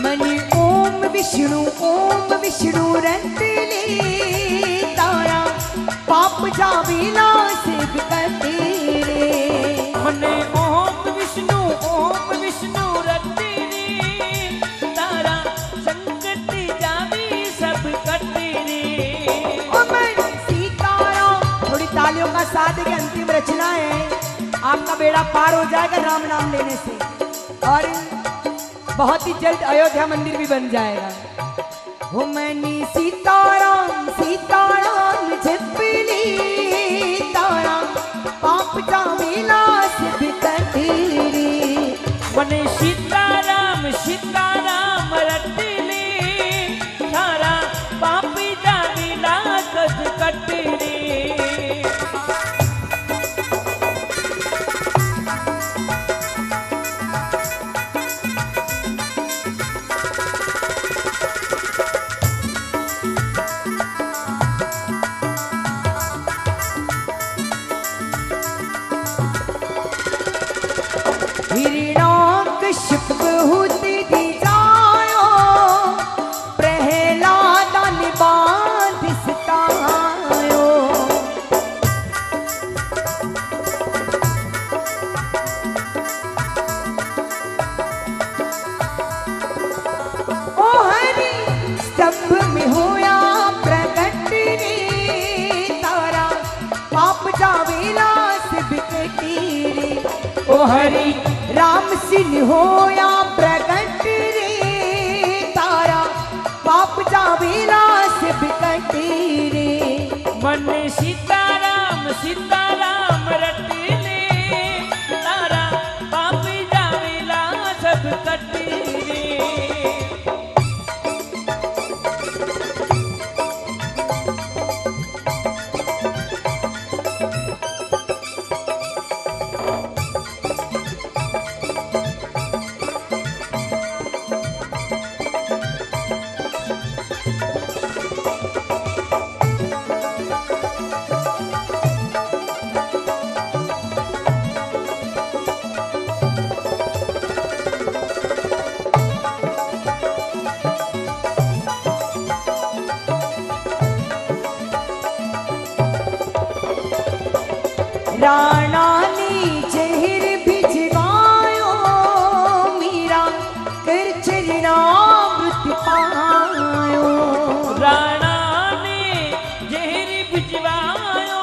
Money ओम विष्णु रटले तारा पाप जावेला सिद्ध करते रे। मने ओम विष्णु रटले तारा संकट जावे सब कटे रे। थोड़ी तालियों का साथ की अंतिम रचना है। आपका बेड़ा पार हो जाएगा राम नाम लेने से, और बहुत ही जल्द अयोध्या मंदिर भी बन जाएगा। हो मनी सीताराम जपली तारा पाप जावेला सिद्ध करते रे। मने सीताराम रटले तारा पाप जावेला कद कटे रे। हिरण्यकश्यप बहुत दी जायो प्रहलाद बांध सतायो। ओ हरि स्तंभ में होया प्रकट रे तारा पाप जावेला सिद्ध कटी रे। ओ हरि राम सिंह होया प्रकट रे तारा पाप जावेला सिद्ध कटे रे। मन सीताराम रटले तारा पाप जावेला सब कटे रे। राणा ने जहर भिजवायो मीरा कर चरणामृत पायो। राणा ने जहर भिजवायो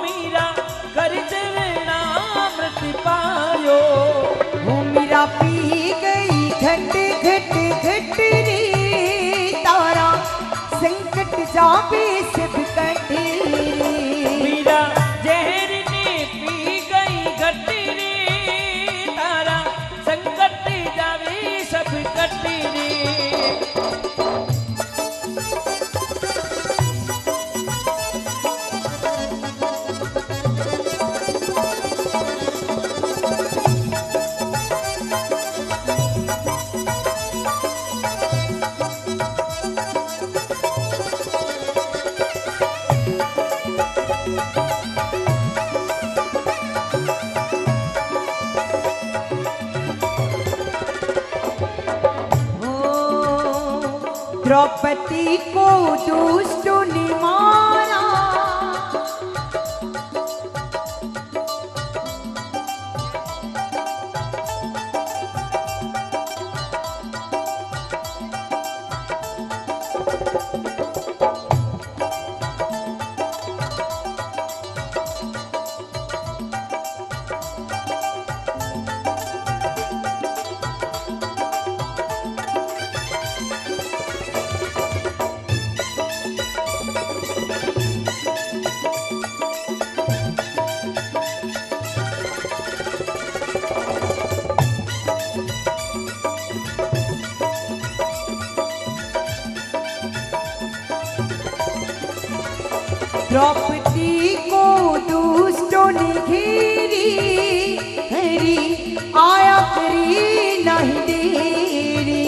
मीरा कर चरणामृत पायो। वो मीरा पी गई घट रे तारा संकट जावे सब कटे रे। मीरा जहर ने पी गई घट रे तारा संकट जावे सब कटे रे। द्रौपदी को दुष्टों ने मारा द्रौपदी को दुष्टों ने घेरी हरी आया करी नहीं देरी।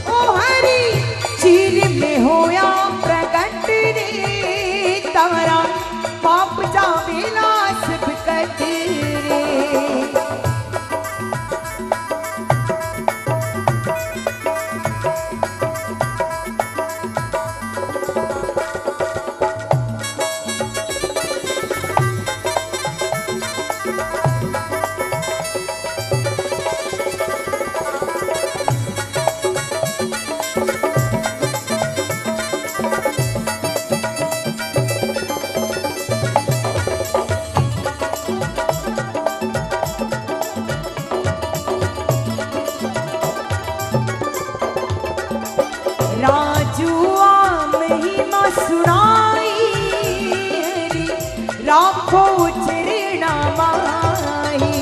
ओ हरी चीर में होया प्रकट रे तारा पाप जावेला सब कटे रे। राजुआ महिमा सुनाई राखो चरणा माही।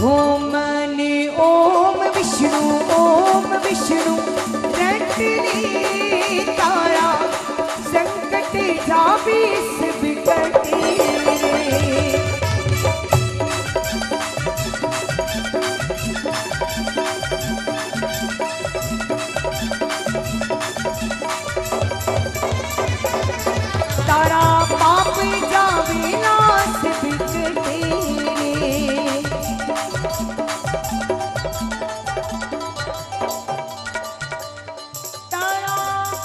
ओम ने ओम विष्णु रटनी तारा संकट जावी सब कटे रे। तारा पाप जावे नाश बिकटे रे। तारा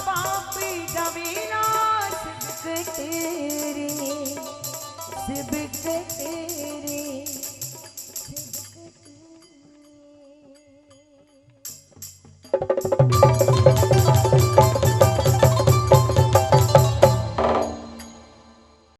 पाप जावे नाश बिकटे रे। बिकटे रे।